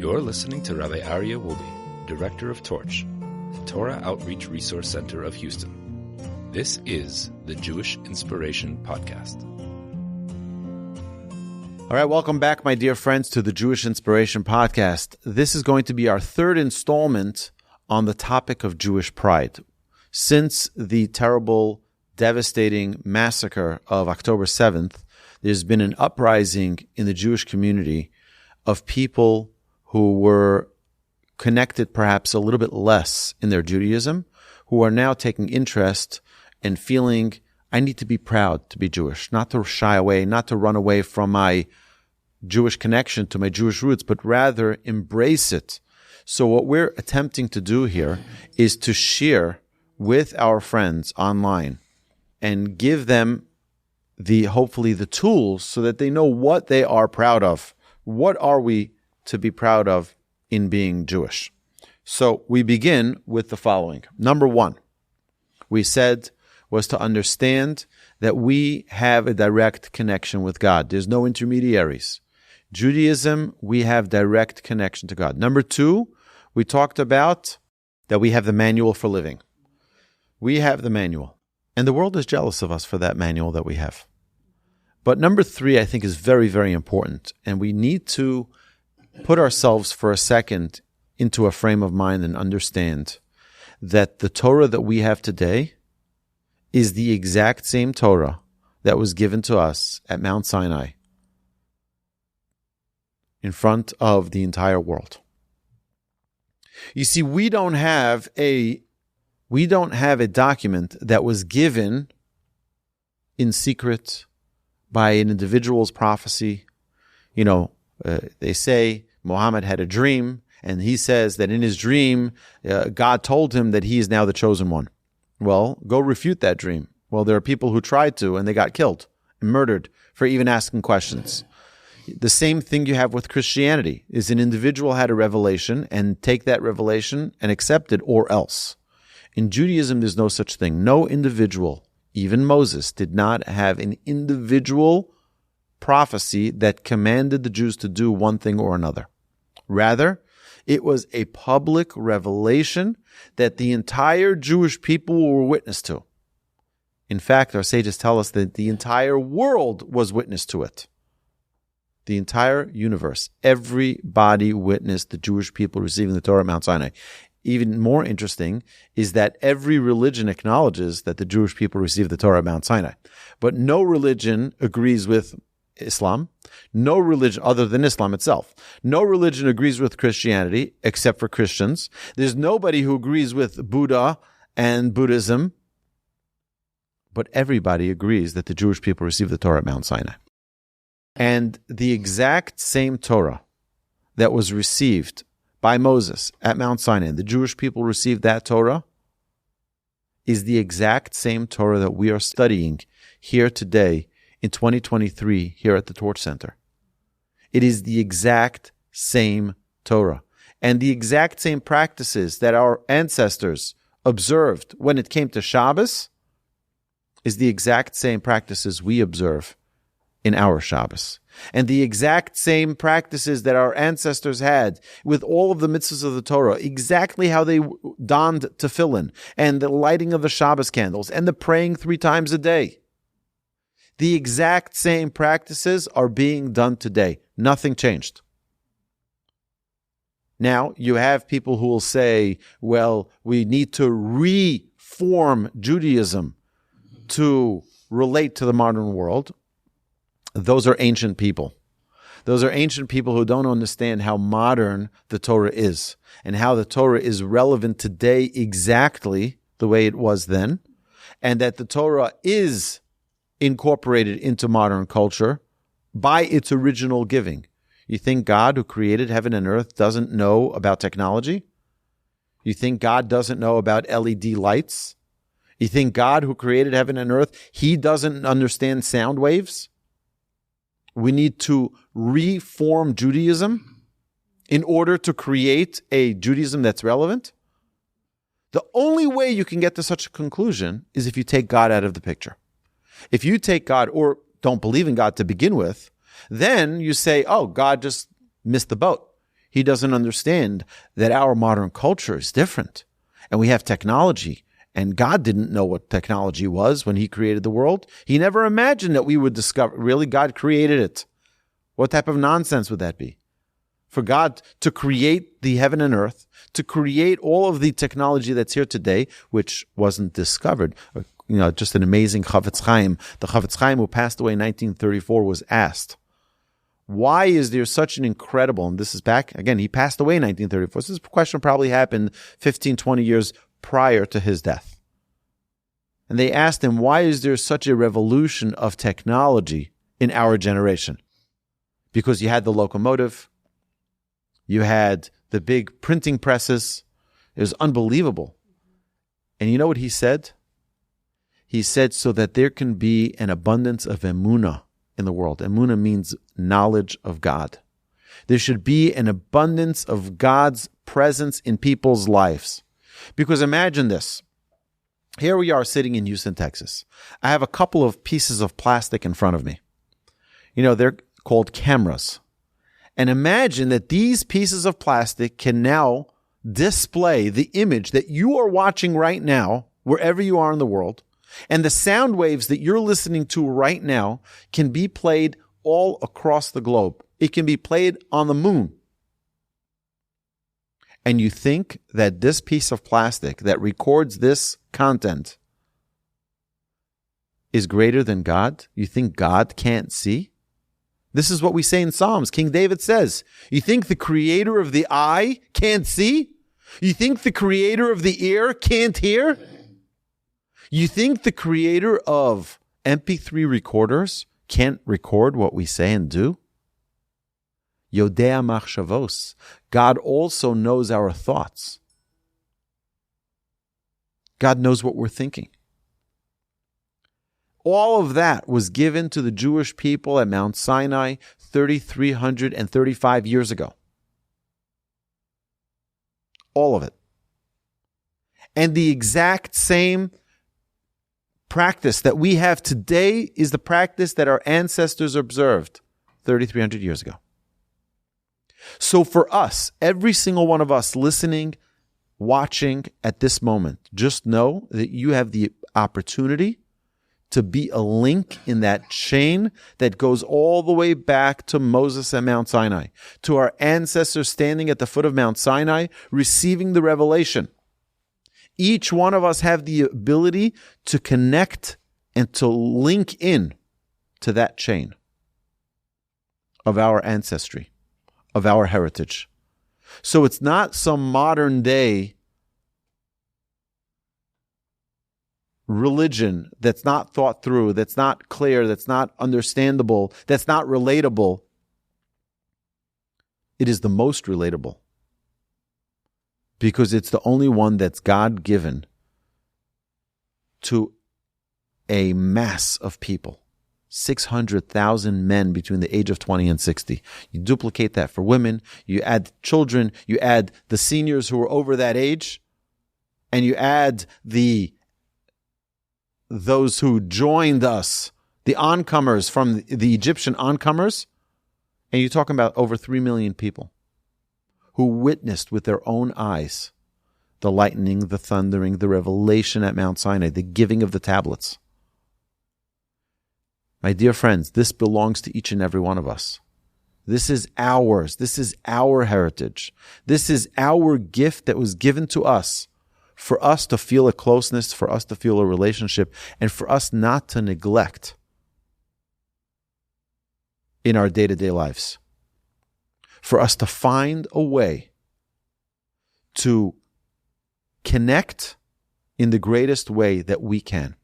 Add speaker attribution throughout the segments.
Speaker 1: You're listening to Rabbi Aryeh Wolbe, Director of Torch, the Torah Outreach Resource Center of Houston. This is the Jewish Inspiration Podcast.
Speaker 2: All right, welcome back, my dear friends, to the Jewish Inspiration Podcast. This is going to be our third installment on the topic of Jewish pride. Since the terrible, devastating massacre of October 7th, there's been an uprising in the Jewish community of people who were connected perhaps a little bit less in their Judaism, who are now taking interest and feeling, I need to be proud to be Jewish, not to shy away, not to run away from my Jewish connection to my Jewish roots, but rather embrace it. So what we're attempting to do here is to share with our friends online and give them hopefully the tools so that they know what they are proud of. What are we to be proud of in being Jewish? So we begin with the following. Number one, we said was to understand that we have a direct connection with God. There's no intermediaries. Judaism, we have direct connection to God. Number two, we talked about that we have the manual for living. We have the manual. And the world is jealous of us for that manual that we have. But number three, I think, is very, very important. And we need to put ourselves for a second into a frame of mind and understand that the Torah that we have today is the exact same Torah that was given to us at Mount Sinai in front of the entire world. You see, we don't have a document that was given in secret by an individual's prophecy. They say Muhammad had a dream, and he says that in his dream, God told him that he is now the chosen one. Well, go refute that dream. Well, there are people who tried to, and they got killed and murdered for even asking questions. The same thing you have with Christianity is an individual had a revelation and take that revelation and accept it or else. In Judaism, there's no such thing. No individual, even Moses, did not have an individual prophecy that commanded the Jews to do one thing or another. Rather, it was a public revelation that the entire Jewish people were witness to. In fact, our sages tell us that the entire world was witness to it. The entire universe, everybody witnessed the Jewish people receiving the Torah at Mount Sinai. Even more interesting is that every religion acknowledges that the Jewish people received the Torah at Mount Sinai. But no religion agrees with Islam. No religion other than Islam itself. No religion agrees with Christianity except for Christians. There's nobody who agrees with Buddha and Buddhism. But everybody agrees that the Jewish people received the Torah at Mount Sinai. And the exact same Torah that was received by Moses at Mount Sinai, the Jewish people received that Torah, is the exact same Torah that we are studying here today in 2023 here at the Torch Center. It is the exact same Torah. And the exact same practices that our ancestors observed when it came to Shabbos is the exact same practices we observe in our Shabbos. And the exact same practices that our ancestors had with all of the mitzvahs of the Torah, exactly how they donned Tefillin and the lighting of the Shabbos candles and the praying 3 times a day. The exact same practices are being done today. Nothing changed. Now, you have people who will say, well, we need to reform Judaism to relate to the modern world. Those are ancient people. Those are ancient people who don't understand how modern the Torah is and how the Torah is relevant today exactly the way it was then, and that the Torah is incorporated into modern culture by its original giving. You think God, who created heaven and earth, doesn't know about technology? You think God doesn't know about LED lights? You think God, who created heaven and earth, he doesn't understand sound waves? We need to reform Judaism in order to create a Judaism that's relevant. The only way you can get to such a conclusion is if you take God out of the picture. If you take God or don't believe in God to begin with, then you say, oh, God just missed the boat. He doesn't understand that our modern culture is different. And we have technology. And God didn't know what technology was when he created the world. He never imagined that we would discover, really, God created it. What type of nonsense would that be? For God to create the heaven and earth, to create all of the technology that's here today, which wasn't discovered. Just an amazing Chavetz Chaim. The Chavetz Chaim who passed away in 1934 was asked, why is there such an incredible, and this is back, again, he passed away in 1934. So this question probably happened 15, 20 years prior to his death. And they asked him, why is there such a revolution of technology in our generation? Because you had the locomotive, you had the big printing presses. It was unbelievable. And you know what he said? He said, so that there can be an abundance of emunah in the world. Emunah means knowledge of God. There should be an abundance of God's presence in people's lives. Because imagine this. Here we are sitting in Houston, Texas. I have a couple of pieces of plastic in front of me. They're called cameras. And imagine that these pieces of plastic can now display the image that you are watching right now, wherever you are in the world. And the sound waves that you're listening to right now can be played all across the globe. It can be played on the moon. And you think that this piece of plastic that records this content is greater than God? You think God can't see? This is what we say in Psalms. King David says, you think the creator of the eye can't see? You think the creator of the ear can't hear? You think the creator of MP3 recorders can't record what we say and do? Yodea machshavos. God also knows our thoughts. God knows what we're thinking. All of that was given to the Jewish people at Mount Sinai 3,335 years ago. All of it. And the exact same practice that we have today is the practice that our ancestors observed 3,300 years ago. So for us, every single one of us listening, watching at this moment, just know that you have the opportunity to be a link in that chain that goes all the way back to Moses at Mount Sinai, to our ancestors standing at the foot of Mount Sinai, receiving the revelation. Each one of us have the ability to connect and to link in to that chain of our ancestry, of our heritage. So it's not some modern day religion that's not thought through, that's not clear, that's not understandable, that's not relatable. It is the most relatable because it's the only one that's God-given to a mass of people. 600,000 men between the age of 20 and 60. You duplicate that for women, you add children, you add the seniors who are over that age, and you add those who joined us, the oncomers from the Egyptian oncomers, and you're talking about over 3 million people who witnessed with their own eyes the lightning, the thundering, the revelation at Mount Sinai, the giving of the tablets. My dear friends, this belongs to each and every one of us. This is ours. This is our heritage. This is our gift that was given to us for us to feel a closeness, for us to feel a relationship, and for us not to neglect in our day-to-day lives. For us to find a way to connect in the greatest way that we can.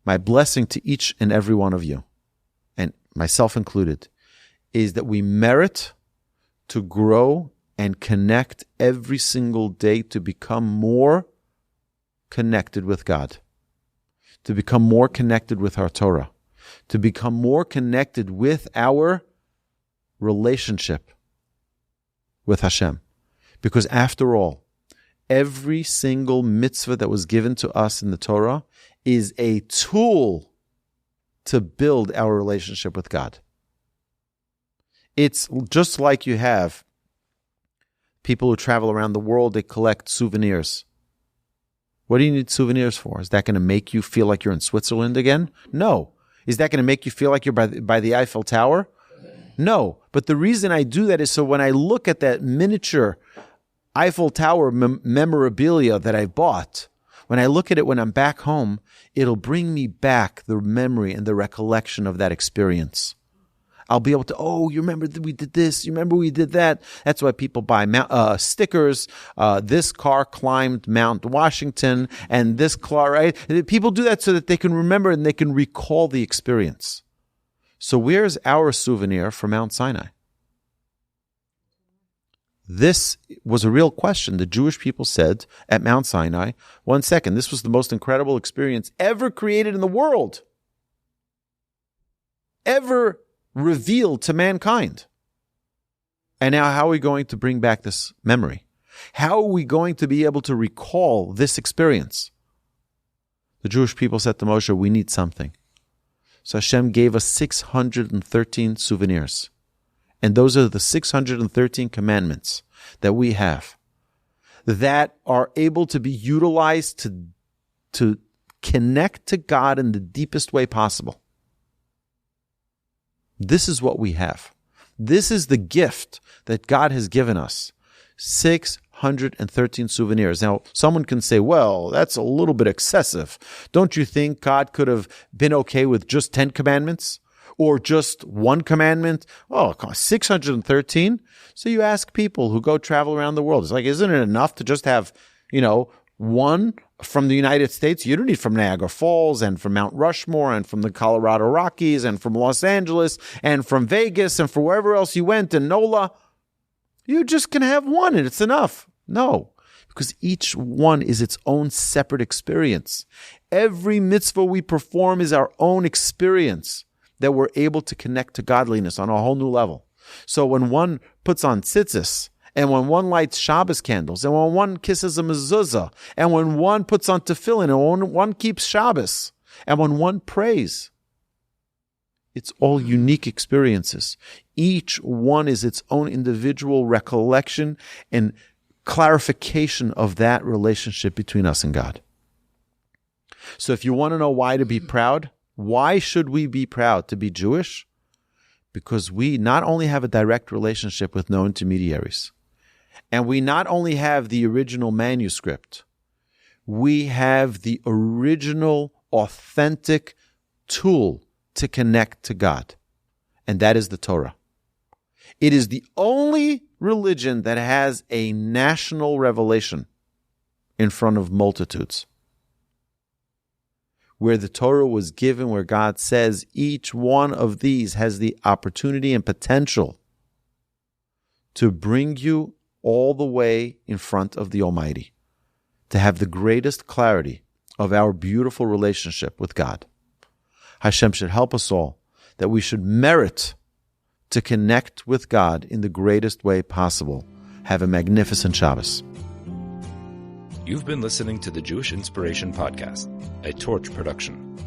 Speaker 2: My blessing to each and every one of you, and myself included, is that we merit to grow and connect every single day to become more connected with God, to become more connected with our Torah, to become more connected with our relationship with Hashem. Because after all, every single mitzvah that was given to us in the Torah is a tool to build our relationship with God. It's just like you have People who travel around the world, they collect souvenirs. What do you need souvenirs for? Is that going to make you feel like you're in Switzerland again? No. Is that going to make you feel like you're by the Eiffel Tower? No. But the reason I do that is so when I look at that miniature Eiffel Tower memorabilia that I bought, when I look at it when I'm back home, it'll bring me back the memory and the recollection of that experience. I'll be able to, you remember that we did this, you remember we did that. That's why people buy stickers. This car climbed Mount Washington, and this car, right? People do that so that they can remember and they can recall the experience. So where's our souvenir for Mount Sinai? This was a real question. The Jewish people said at Mount Sinai, 1 second, this was the most incredible experience ever created in the world. Ever revealed to mankind. And now how are we going to bring back this memory? How are we going to be able to recall this experience? The Jewish people said to Moshe, we need something. So Hashem gave us 613 souvenirs. And those are the 613 commandments that we have that are able to be utilized to connect to God in the deepest way possible. This is what we have. This is the gift that God has given us. 613 souvenirs. Now, someone can say, well, that's a little bit excessive. Don't you think God could have been okay with just 10 commandments? Or just one commandment? 613? So you ask people who go travel around the world. It's like, isn't it enough to just have, one from the United States? You don't need from Niagara Falls and from Mount Rushmore and from the Colorado Rockies and from Los Angeles and from Vegas and from wherever else you went and NOLA. You just can have one and it's enough. No, because each one is its own separate experience. Every mitzvah we perform is our own experience that we're able to connect to godliness on a whole new level. So when one puts on tzitzis, and when one lights Shabbos candles, and when one kisses a mezuzah, and when one puts on Tefillin, and when one keeps Shabbos, and when one prays, it's all unique experiences. Each one is its own individual recollection and clarification of that relationship between us and God. So if you want to know why to be proud, why should we be proud to be Jewish? Because we not only have a direct relationship with no intermediaries, and we not only have the original manuscript, we have the original, authentic tool to connect to God, and that is the Torah. It is the only religion that has a national revelation in front of multitudes, where the Torah was given, where God says each one of these has the opportunity and potential to bring you all the way in front of the Almighty, to have the greatest clarity of our beautiful relationship with God. Hashem should help us all, that we should merit to connect with God in the greatest way possible. Have a magnificent Shabbos.
Speaker 1: You've been listening to the Jewish Inspiration Podcast, a Torch production.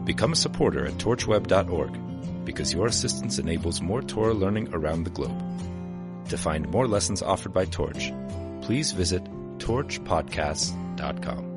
Speaker 1: Become a supporter at torchweb.org, because your assistance enables more Torah learning around the globe. To find more lessons offered by Torch, please visit torchpodcasts.com.